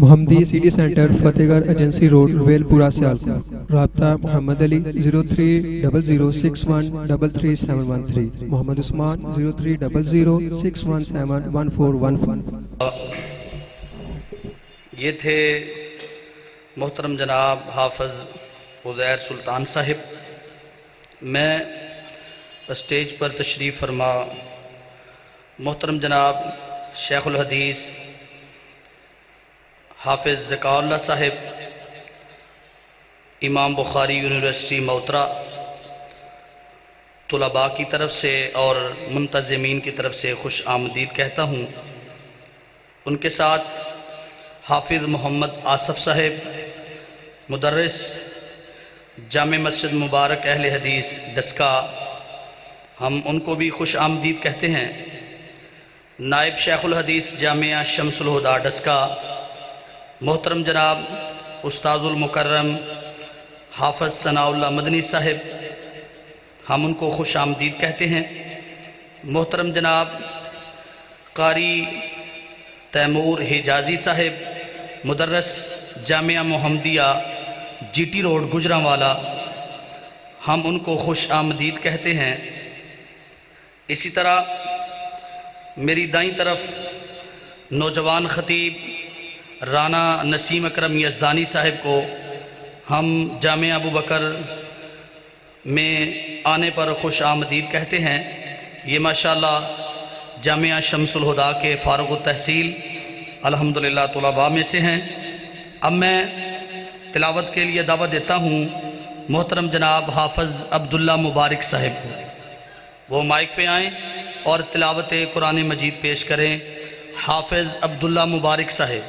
محمدی سٹی سینٹر فتح گڑھ ایجنسی روڈ ویل پورہ سیالکوٹ. رابطہ محمد علی 0300613373 محمد عثمان 030061711415. یہ تھے محترم جناب حافظ عزیر سلطان صاحب. میں اسٹیج پر تشریف فرما محترم جناب شیخ الحدیث حافظ ذکاء اللہ صاحب امام بخاری یونیورسٹی موترا طلباء کی طرف سے اور منتظمین کی طرف سے خوش آمدید کہتا ہوں. ان کے ساتھ حافظ محمد آصف صاحب مدرس جامع مسجد مبارک اہل حدیث ڈسکا، ہم ان کو بھی خوش آمدید کہتے ہیں. نائب شیخ الحدیث جامعہ شمس الہدیٰ ڈسکا محترم جناب استاذ المکرم حافظ ثناء اللہ مدنی صاحب، ہم ان کو خوش آمدید کہتے ہیں. محترم جناب قاری تیمور حجازی صاحب مدرس جامعہ محمدیہ جی ٹی روڈ گجرانوالا، ہم ان کو خوش آمدید کہتے ہیں. اسی طرح میری دائیں طرف نوجوان خطیب رانا نسیم اکرم یزدانی صاحب کو ہم جامعہ ابوبکر میں آنے پر خوش آمدید کہتے ہیں. یہ ماشاءاللہ جامعہ شمس الہدیٰ کے فارغ التحصیل الحمدللہ طلباء میں سے ہیں. اب میں تلاوت کے لیے دعوت دیتا ہوں محترم جناب حافظ عبداللہ مبارک صاحب کو. وہ مائک پہ آئیں اور تلاوت قرآن مجید پیش کریں. حافظ عبداللہ مبارک صاحب.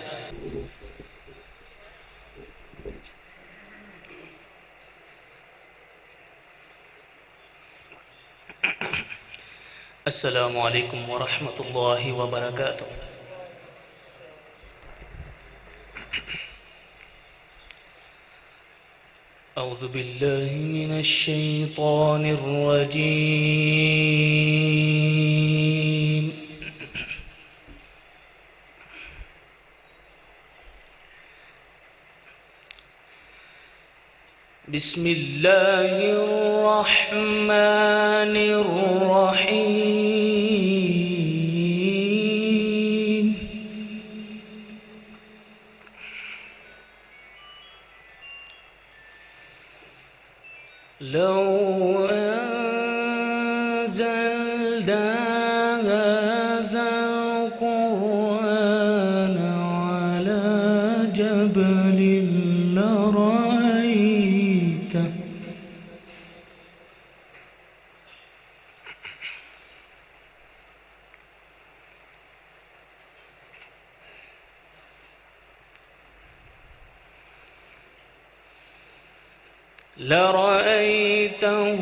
السلام علیکم ورحمۃ اللہ وبرکاتہ. اعوذ باللہ من الشیطان الرجیم. بسم اللہ الرحمن الرحیم. لو أنزلنا هذا القرآن على جبل لرأيته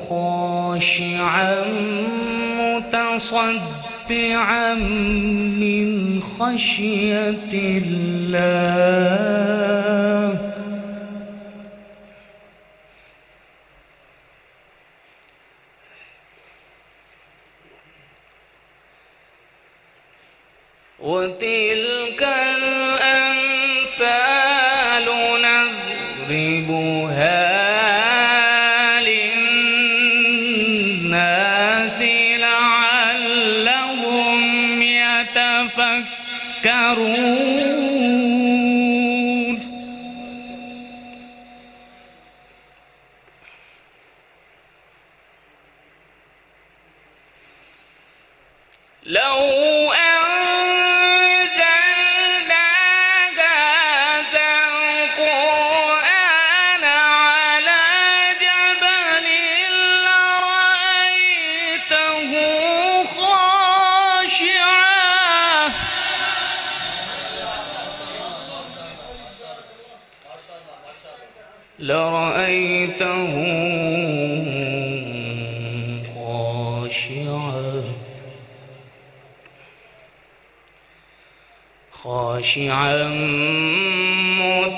خاشعا متصدعا من خشية الله. وتلك الأمثال نضربها للناس لعلهم يتفكرون. لو أنزلنا هذا القرآن على جبل لرأيته خاشعا لرأيته خاشعا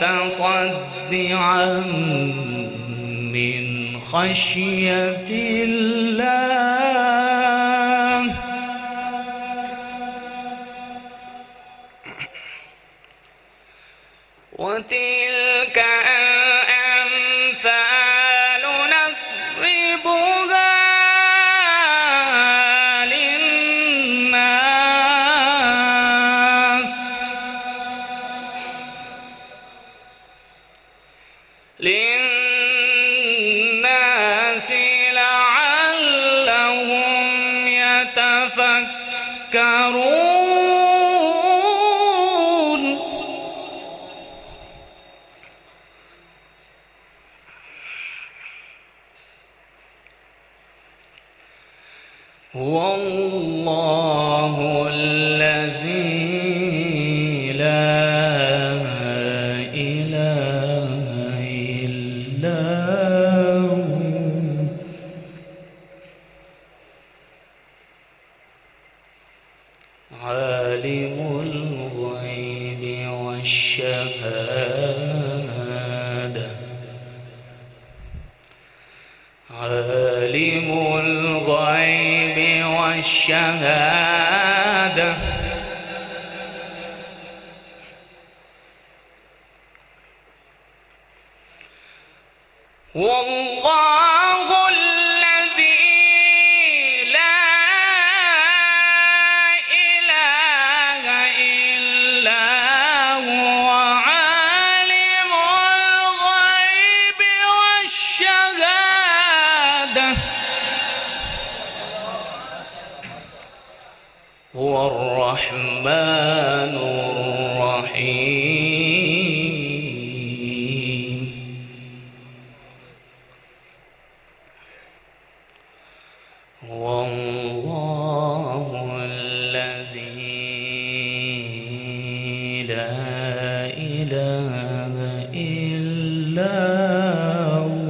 متصدعا من خشية الله. وتلك الأمثال نضربها للناس لعلهم يتفكرون. هو الله الذي لا إله إلا هو عالم الغيب والشهادة عالم الغيب والشهادة والله الذي لا إله إلا هو عالم الغيب والشهادة هو الرحمن الرحيم. والله الذي لا إله إلا هو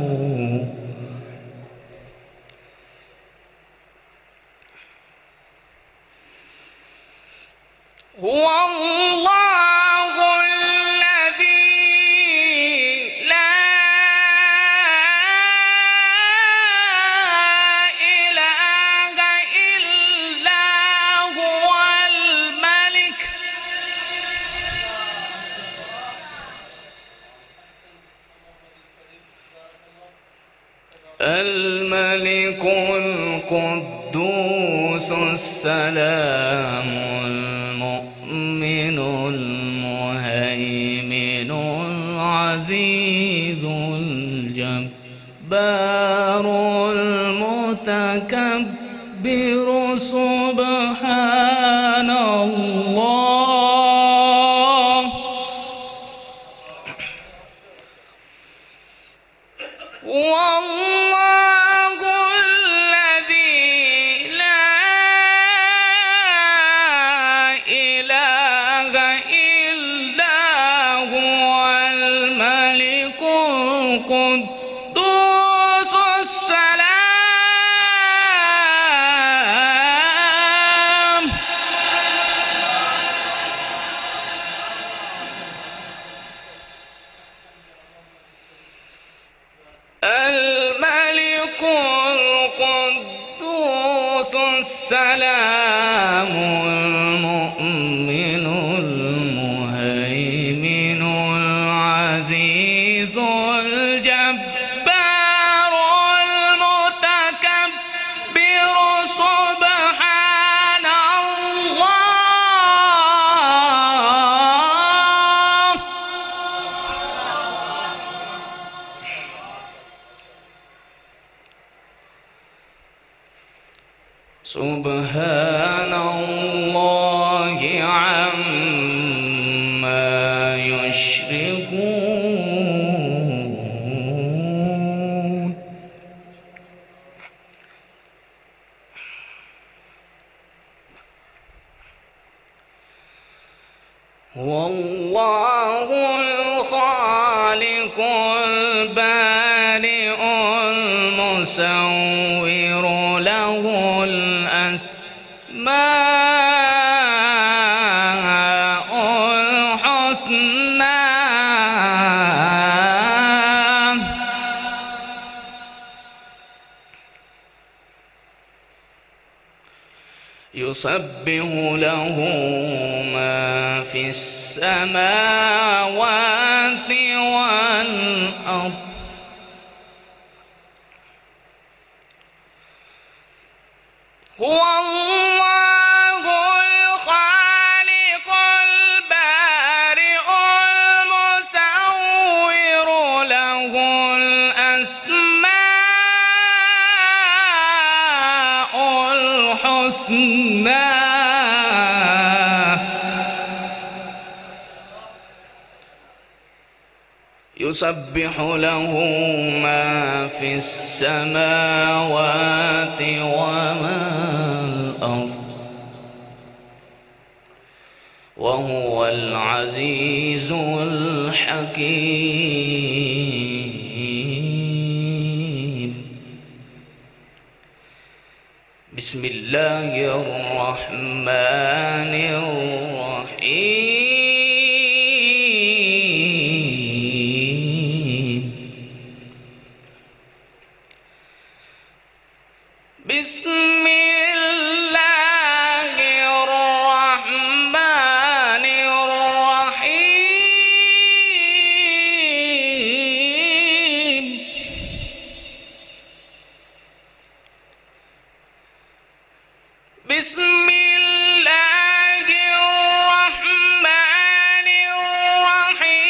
هو الله الذي لا إله إلا هو الملك القدوس السلام المؤمن المهيمن العزيز الجبار المتكبر سبحان الله. والله الذي لا إله إلا هو الملك القدوس السلام الملك القدوس السلام المؤمن المهيمن العزيز الجبار المتكبر سبحان الله. سبحان الله عما يشركون. والله الخالق البارئ المصور له الأسماء الحسنى يسبح له ما في في السماوات والأرض هو الله الخالق البارئ المصور له الأسماء الحسنى يسبح له ما في السماوات وما الأرض وهو العزيز الحكيم. بسم الله الرحمن الرحيم. بسم الله الرحمن الرحيم. بسم الله الرحمن الرحيم.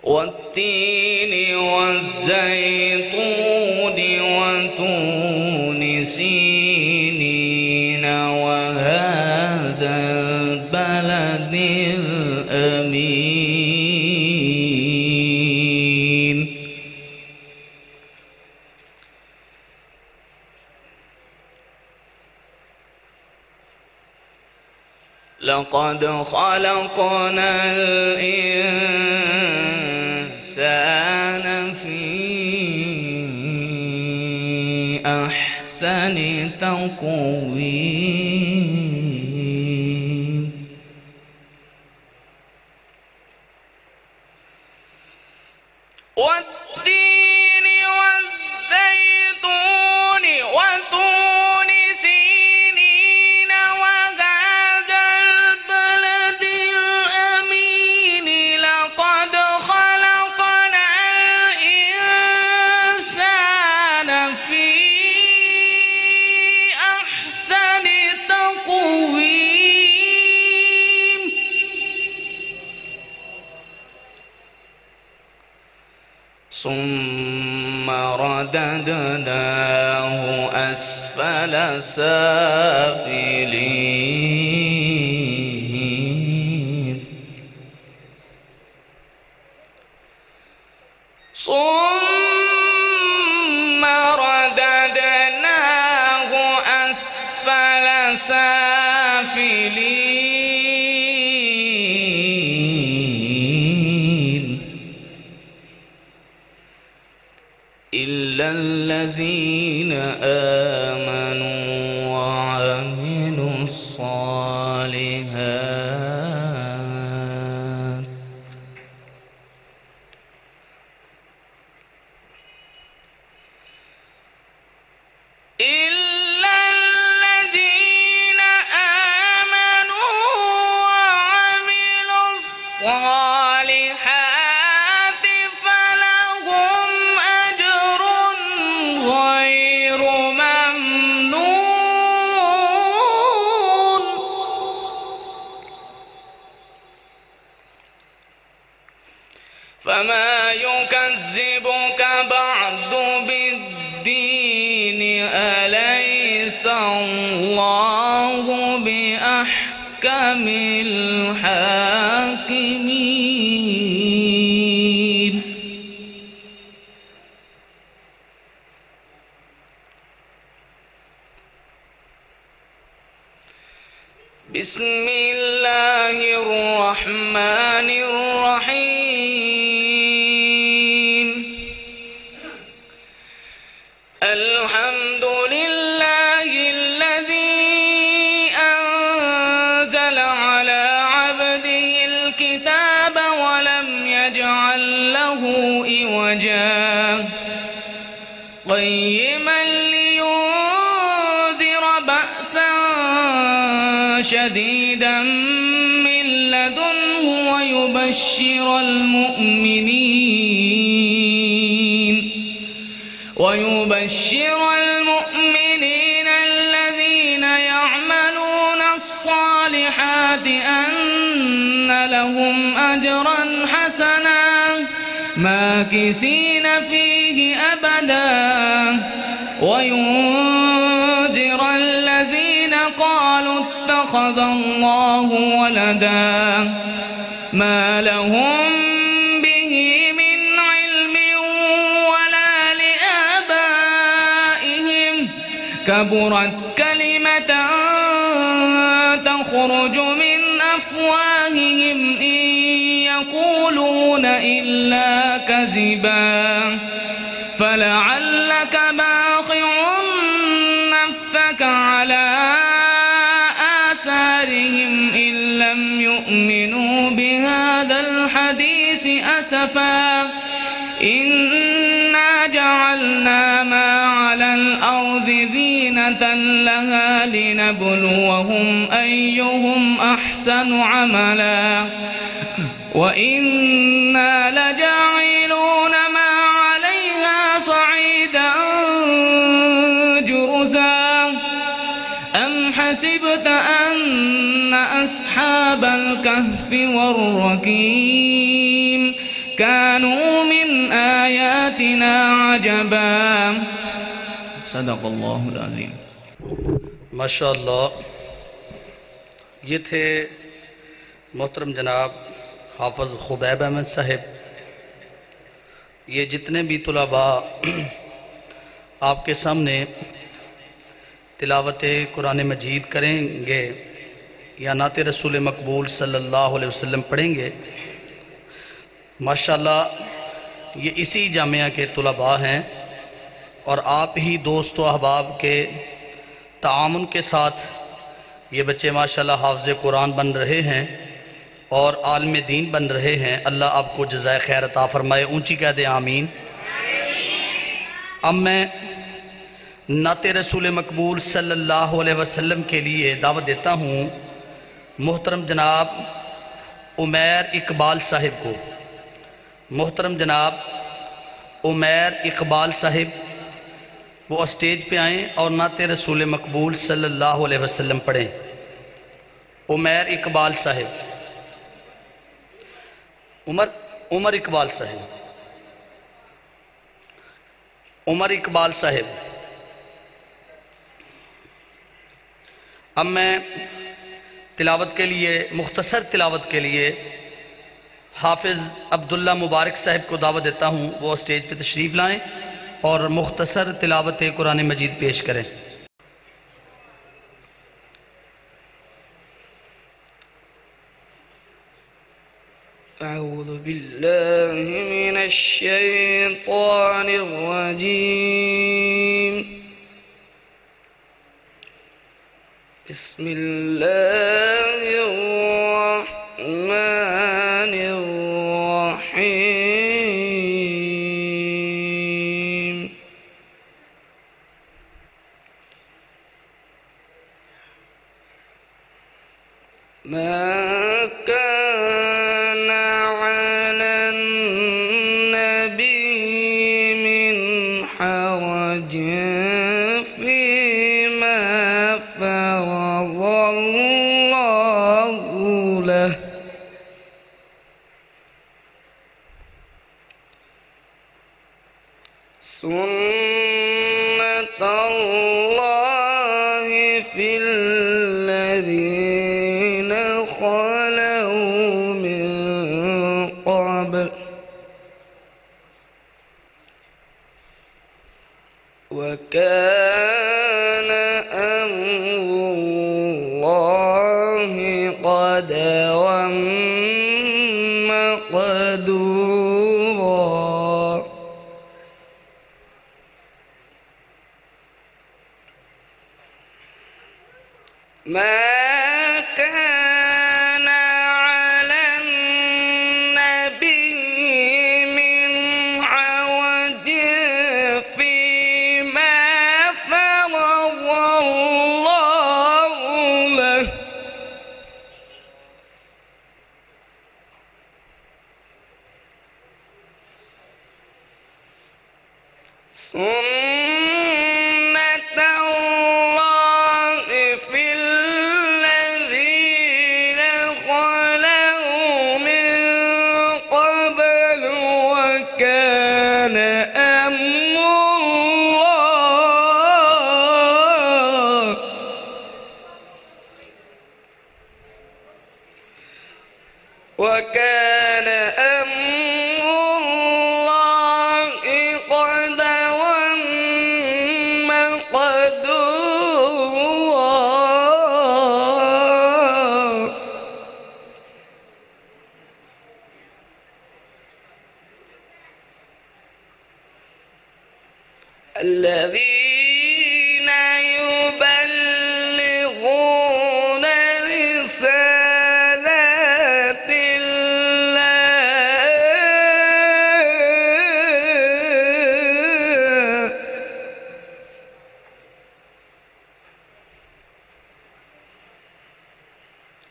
والتين والزيتون وطور سينين وهذا البلد الأمين. لقد خلقنا الإنسان في أحسن تقويم. والتين والزيتون وطور سينين وهذا البلد الأمين. لقد خلقنا الإنسان في أحسن تقويم. ثم رددناه أسفل سافلين. ثم رددناه أسفل سافلين. إلا الذين آمنوا وعملوا الصالحات إلا الذين آمنوا وعملوا الصالحات فلهم أجر غير ممنون. فما يكذبك بعد بالدين أليس الله بأحكم الحاكمين. بسم الله الرحمن الرحيم. الحمد لله الذي أنزل على عبده الكتاب ولم يجعل له عوجا قيما لينذر شديدا من لدنه ويبشر المؤمنين الذين يعملون الصالحات أن لهم أجرا حسنا ماكثين فيه أبدا وينذر الذين قالوا اتخذ الله ولدا ما لهم به من علم ولا لآبائهم كبرت كلمة تخرج من أفواههم إن يقولون إلا كذبا فلعلك باخع نفسك على آثارهم إن لم يؤمنوا بهذا الحديث أسفا إنا جعلنا ما على الأرض زينة لها لنبلوهم أيهم أحسن عملا وإنا لجاعلون ما عليها صعيدا جرزا أم حسبت أن أصحاب الكهف والرقيم كانوا من آياتنا عجبا صدق الله العظيم माशाअल्लाह। ये थे मोहतरम जनाब हाफ़िज़ खुबैब अहमद साहिब। ये जितने भी तुलबा आपके सामने तिलावत कुरान मजीद करेंगे या नात रसूल मकबूल सल्लल्लाहु अलैहि वसल्लम पढ़ेंगे, माशाअल्लाह ये इसी जामिया के तुलबा हैं और आप ही दोस्त व अहबाब के तामुन के साथ ये बच्चे माशाअल्लाह हाफ़िज़ कुरान बन रहे हैं और आलिम दीन बन रहे हैं। अल्लाह आपको जज़ाए खैर अता फ़रमाए। ऊंची कह दे आमीन। अब मैं नात रसूल मकबूल सल्लल्लाहु अलैहि वसल्लम के लिए दावत देता हूँ मोहतरम जनाब उमैर इकबाल साहिब को। मोहतरम जनाब उमैर इकबाल साहिब वो स्टेज पे आएँ और नात रसूल मकबूल सल्लल्लाहु अलैहि वसल्लम पढ़ें। उमैर इकबाल साहिब, उमर इकबाल साहिब, उमर इकबाल साहिब। अब मैं तिलावत के लिए, मुख्तसर तिलावत के लिए हाफिज़ अब्दुल्ला मुबारक साहिब को दावत देता हूँ, वो स्टेज पे तशरीफ़ लाएँ और मुख्तसर तिलावत कुरान मजीद पेश करें। أعوذ بالله من الشيطان الرجيم بسم الله الرحمن الرحيم ما كان على النبي من حرج فيما فرض الله له سنة الله في الذين خلوا من قبل وكان أمر الله قدرا مقدورا ما كان على النبي من حرج فيما فرض الله له وكان أمر الله قدرا مقدورا. الذين يبلغون رسالات الله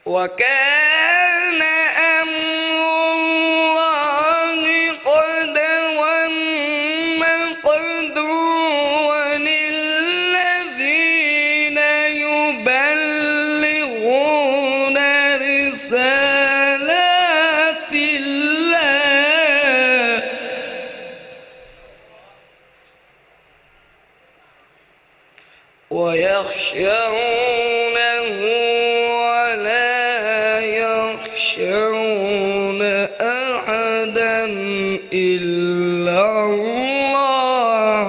وكان أمر الله قدرا مقدورا. الذين يبلغون رسالات الله ويخشونه ولا يخشون أحدا إلا الله.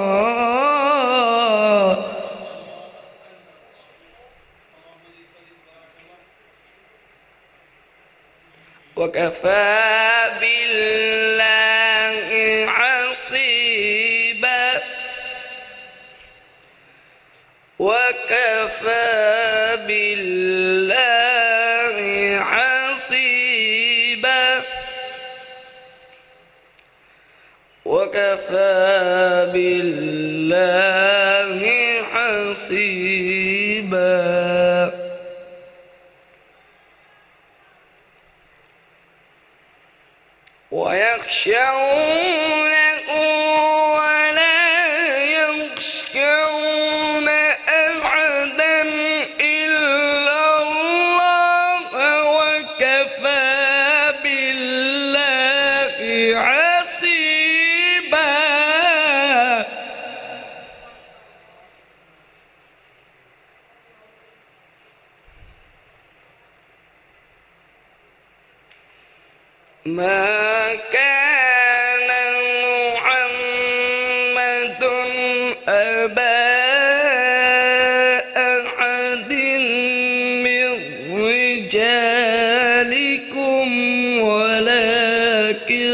وكفى بالله حسيبا. وكفى بالله حسيبا. وكفى بالله حسيبا. ويخشونه ولا يخشون أحدا إلا الله. وكفى بالله حسيبا. ما كان محمد أبا أحد من رجالكم ولكن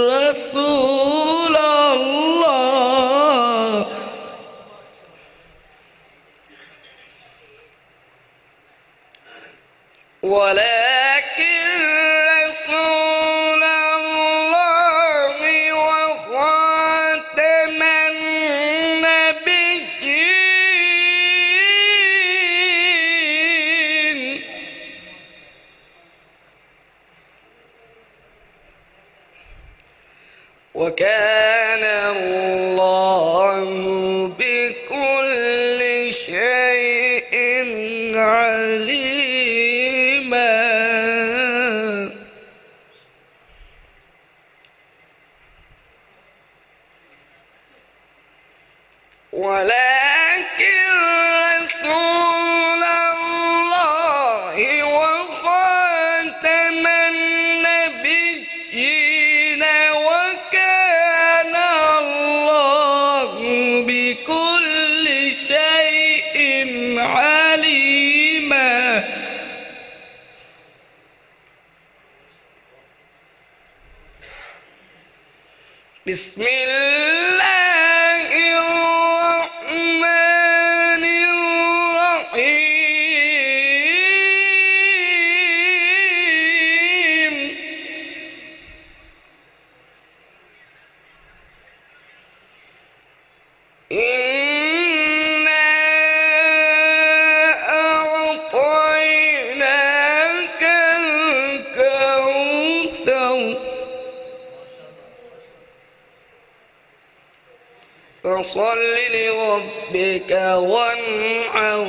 رسول الله رسول الله وخاتم النبيين. وكان الله بكل شيء عليما. ولكن رسول الله وخاتم النبيين وكان الله بكل شيء عليما. بسم الله الرحمن الرحيم. إنا أعطيناك الكوثر فصل لربك وانحر.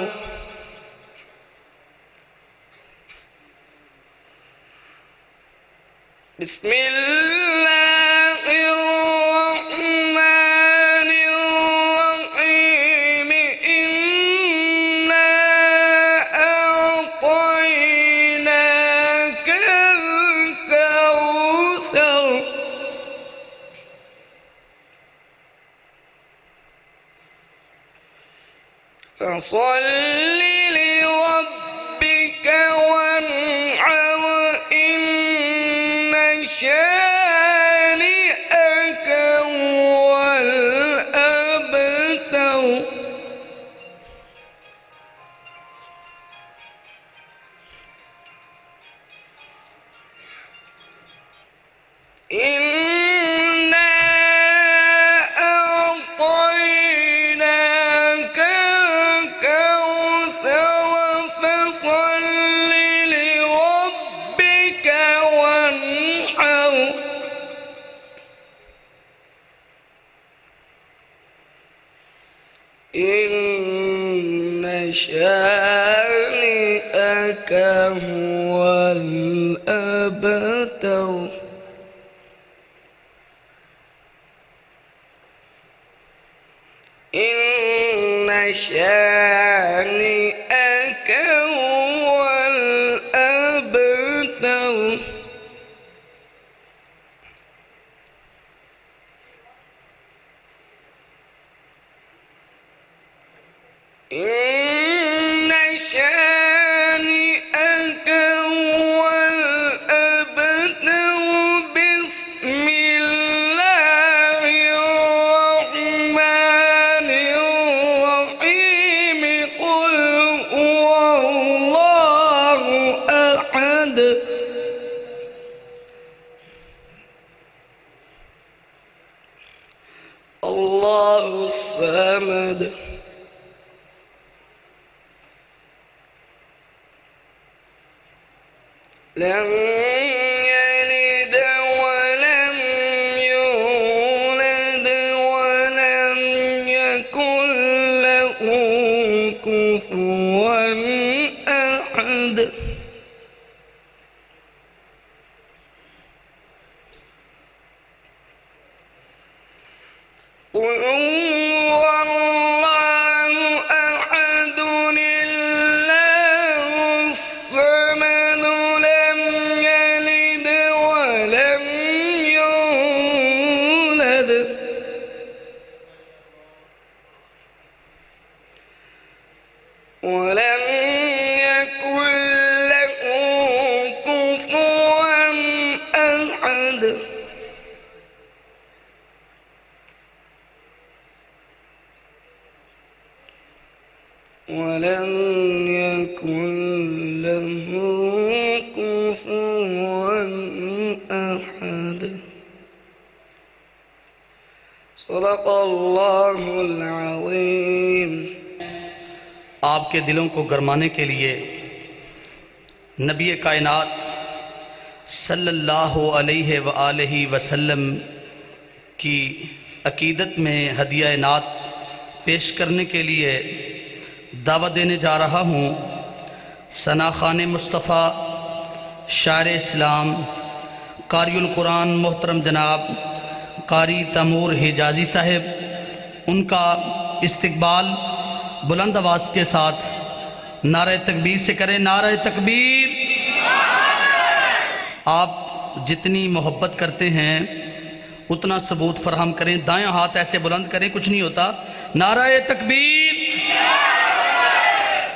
بسم الله الرحمن الرحيم. إنا أعطيناك الكوثر فصل لربك وانحر إن شانئك هو الأبتر إنا أعطيناك الكوثر فصل لربك وانحر إن شانئك هو الأبتر إن شانئك هو الأبتر إن شانئك هو الأبتر بسم الله الرحمن الرحيم قل هو الله أحد الله الصمد لم يلد ولم يولد ولم يكن له كفوا أحد قل هو الله أحد الله الصمد لم يلد ولم يولد ولم يكن له كفوا أحد ولم يكن له كفوا أحد صدق الله العظيم آپ کے دلوں کو گرمانے کے لیے نبی کائنات صلی اللہ علیہ وآلہ وسلم کی عقیدت میں ہدیہ نعت پیش کرنے کے لیے دعوت دینے جا رہا ہوں ثنا خان مصطفیٰ شاعر اسلام قاری القرآن محترم جناب قاری تیمور حجازی صاحب، ان کا استقبال بلند آواز کے ساتھ نعرہ تکبیر سے کریں۔ نعرہ تکبیر۔ آپ جتنی محبت کرتے ہیں اتنا ثبوت فراہم کریں، دائیں ہاتھ ایسے بلند کریں، کچھ نہیں ہوتا۔ نعرہ تکبیر۔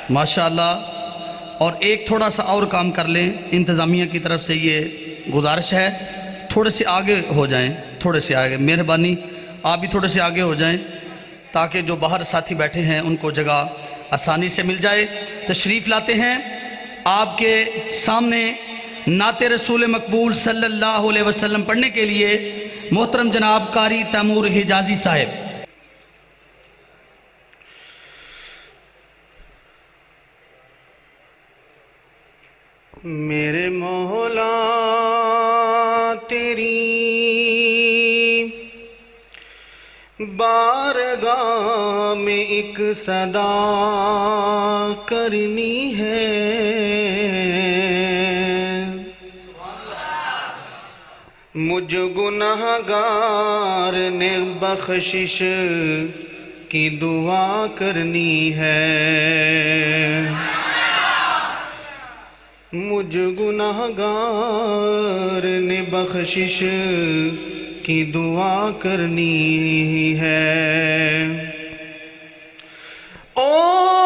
ماشاءاللہ۔ اور ایک تھوڑا سا اور کام کر لیں، انتظامیہ کی طرف سے یہ گزارش ہے، تھوڑے سے آگے ہو جائیں، تھوڑے سے آگے، مہربانی آپ بھی تھوڑے سے آگے ہو جائیں تاکہ جو باہر ساتھی بیٹھے ہیں ان کو جگہ آسانی سے مل جائے۔ تشریف لاتے ہیں آپ کے سامنے نعت رسول مقبول صلی اللہ علیہ وسلم پڑھنے کے لیے محترم جناب قاری تیمور حجازی صاحب۔ میرے مولا تیری بارگاہ میں ایک صدا کرنی ہے، مجھ گناہگار نے بخشش کی دعا کرنی ہے، مجھ گناہگار نے بخشش کی دعا کرنی ہے۔ او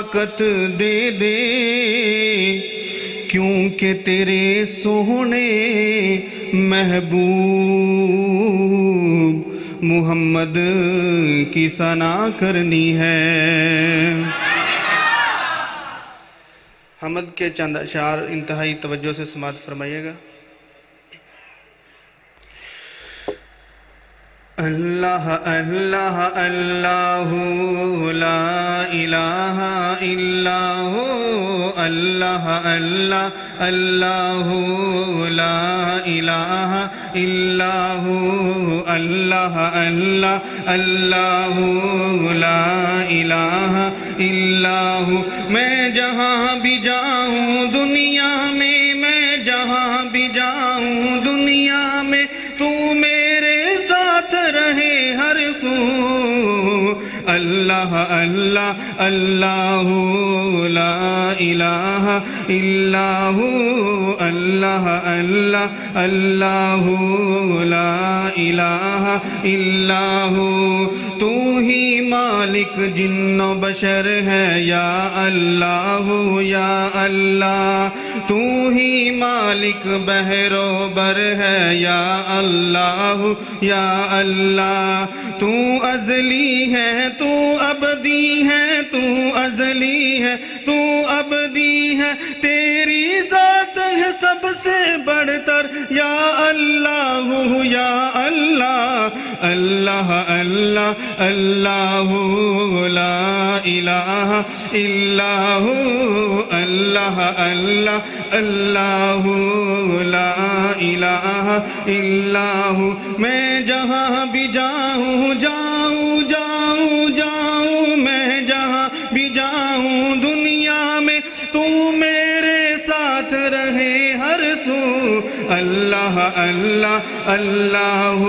طاقت دے دے کیونکہ تیرے سونے محبوب محمد کی ثنا کرنی ہے۔ حمد کے چند اشعار انتہائی توجہ سے سماعت فرمائیے گا۔ اللہ اللہ اللہ لا الہ الا ہو، اللہ اللہ اللہ لا الہ الا ہو، اللہ اللہ اللہ لا الہ الا ہو۔ میں جہاں بھی جاؤں دنیا میں جہاں بھی جاؤں دنیا میں تو میرے ساتھ رہے ہر سو۔ اللہ اللہ اللہ لا الہ الا ہو، اللہ اللہ اللہ لا الہ الا ہو۔ تو ہی مالک جن و بشر ہے یا اللہ یا اللہ، تو ہی مالک بحر و بر ہے یا اللہ یا اللہ۔ تو ازلی ہے تو ابدی ہے، تو ازلی ہے تو ابدی ہے، تیری ذات ہے سب سے بڑھ تر یا اللہ یا اللہ۔ اللہ اللہ اللہ لا الہ الا ہو، اللہ اللہ اللہ لا الہ الا ہو۔ میں جہاں بھی جاؤں جاؤں جاؤں جاؤں، میں جہاں بھی جاؤں دنیا میں تو میرے ساتھ رہے ہر سو۔ اللہ اللہ اللہ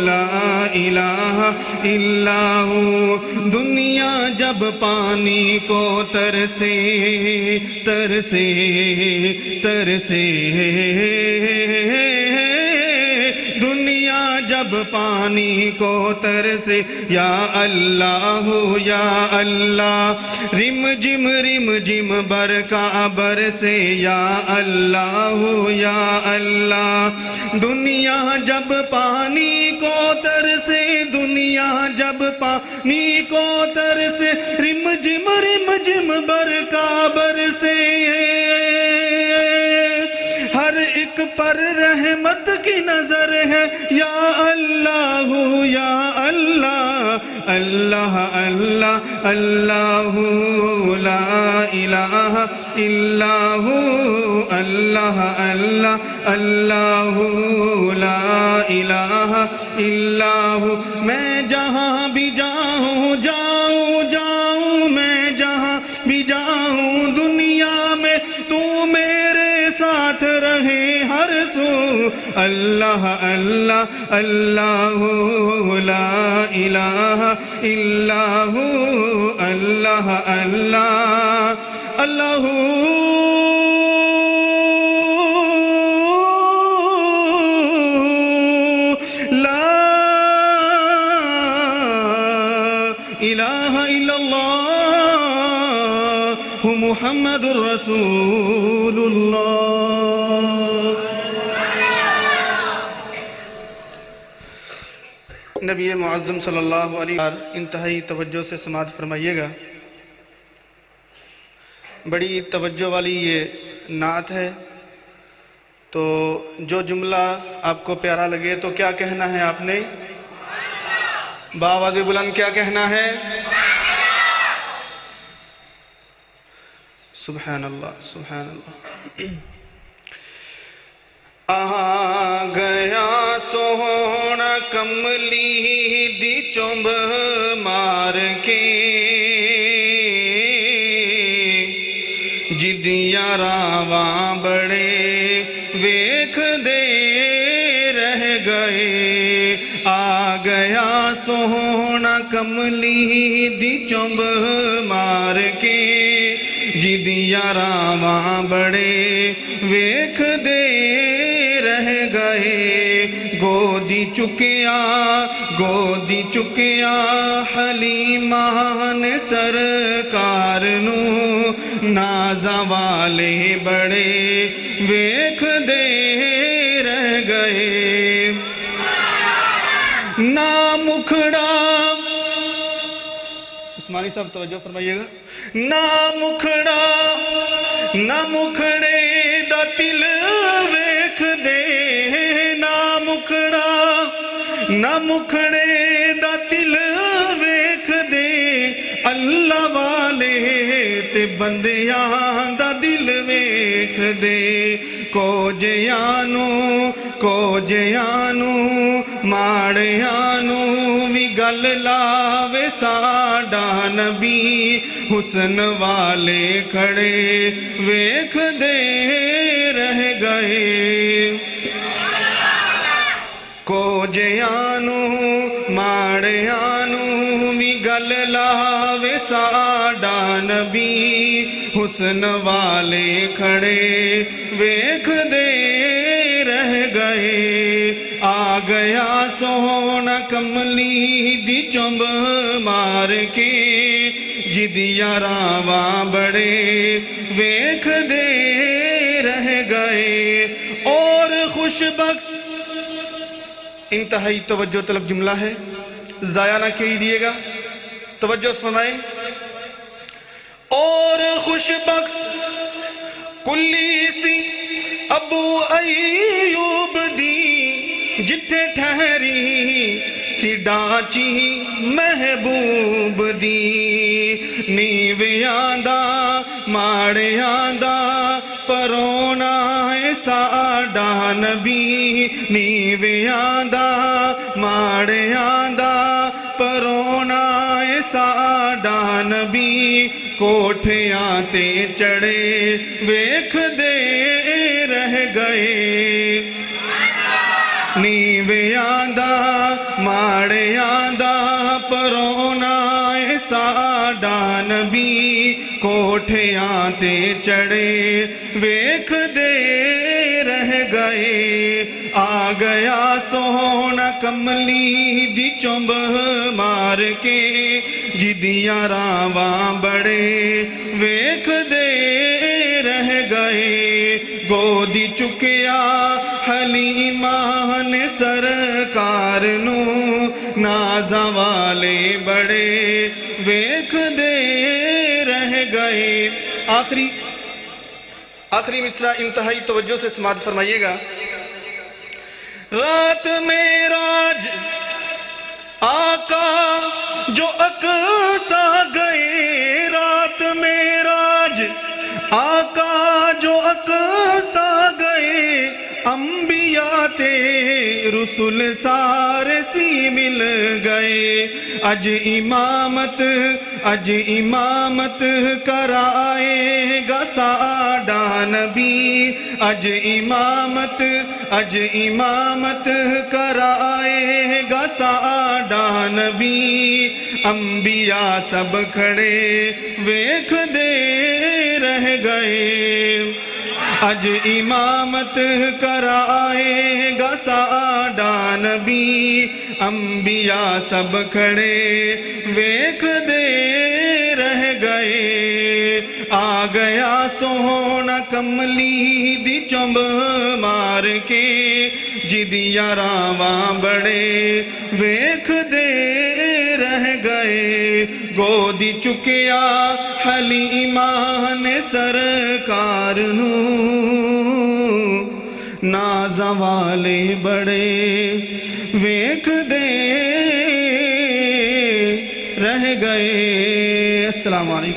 لا الہ الا ہو۔ دنیا جب پانی کو ترسے ترسے ترسے، دنیا جب پانی کو ترسے یا اللہ یا اللہ، رم جم برکا برسے یا اللہ یا اللہ۔ دنیا جب پانی کو ترسے، دنیا جب پانی کو ترسے، رم جم برکا برسے، ہر ایک پر رحمت کی نظر ہے یا اللہ یا اللہ۔ اللہ اللہ اللہ لا الہ الا ہو، اللہ اللہ اللہ لا الہ الا ہو۔ میں جہاں بھی جاؤں جاؤں جاؤں، میں جہاں بھی جاؤں دنیا میں تو میرے ساتھ رہے ہر سو۔ اللہ اللہ اللہ لا الہ الا ہو، اللہ اللہ اللہ لا الہ الا اللہ محمد الرسول اللہ۔ نبی معظم صلی اللہ علیہ وسلم انتہائی توجہ سے سماعت فرمائیے گا۔ بڑی توجہ والی یہ نعت ہے، تو جو جملہ آپ کو پیارا لگے تو کیا کہنا ہے آپ نے؟ بآواز بلند کیا کہنا ہے؟ سبحان اللہ سبحان اللہ۔ آ گیا سونا کملی دی چنب مار کے، جدیاں راواں بڑے ویکھ دے رہ گئے۔ آ گیا سونا کملی دی چنب مار کے، جدیاں راواں بڑے ویکھ دے رہ گئے گودی چکیا حلیمہ نے سرکار نو نازاں والے بڑے ویکھ دے رہ گئے نا مکھڑا عثمانی صاحب توجہ فرمائیے گا نہ مکھڑے دا تل ویکھ دے نہ مکھڑے دا تل ویکھ دے اللہ والے تے بندیاں دا دل ویکھ دے کو جیانو ماڑیانو وی گل لاوے ساڈا نبی حسن والے کھڑے ویکھ دے رہ گئے کو جیانو ماڑیانو وی گل لاوے ساڈا نبی حسن والے کھڑے ویکھ دے رہ گئے آ گیا سونا کملی دی چمب مار کے جدیاں راواں بڑے ویکھ دے رہ گئے اور خوش بخت انتہائی توجہ طلب جملہ ہے ضائع نہ کیجیے گا توجہ فرمائیں اور خوش بخت کلی سی ابو ایوب دی جتھے ٹھہری سی ڈاچی محبوب دی نیویاں دا ماڑیاں دا پرونا ہے ساڈا نبی نیویاں دا ماڑیاں دا پرونا ہے ساڈا نبی کوٹھیاں تے چڑھے ویکھ دے رہ گئے نیویاں دا ماڑیاں دا پرونا ہے ساڈا نبی کوٹھیاں تے چڑھے ویکھ دے رہ گئے آ گیا سونا کملی دی چمب مار کے جدیاں راواں بڑے ویکھ دے رہ گئے گودی چکیا حلیمہ نے سرکار نو نازاں والے بڑے ویکھ دے رہ گئے آخری مصرع انتہائی توجہ سے سماعت فرمائیے گا رات معراج آقا جو اقصی گئے رات معراج آقا جو اقصی گئے انبیاء تے رسول سارے سی مل گئے اج امامت کرائے گا ساڈا نبی اج امامت کرائے گا ساڈا نبی انبیاء سب کھڑے ویکھ دے رہ گئے اج امامت کرائے گا ساڈا نبی انبیاء سب کھڑے ویکھ دے رہ گئے آ گیا سونا کملی دی چمب مار کے جدیاں راواں بڑے ویکھ دے رہ گئے گودی چکیا حلیمہ نے سرکار نو نازاں والے بڑے ویکھ دے رہ گئے السلام علیکم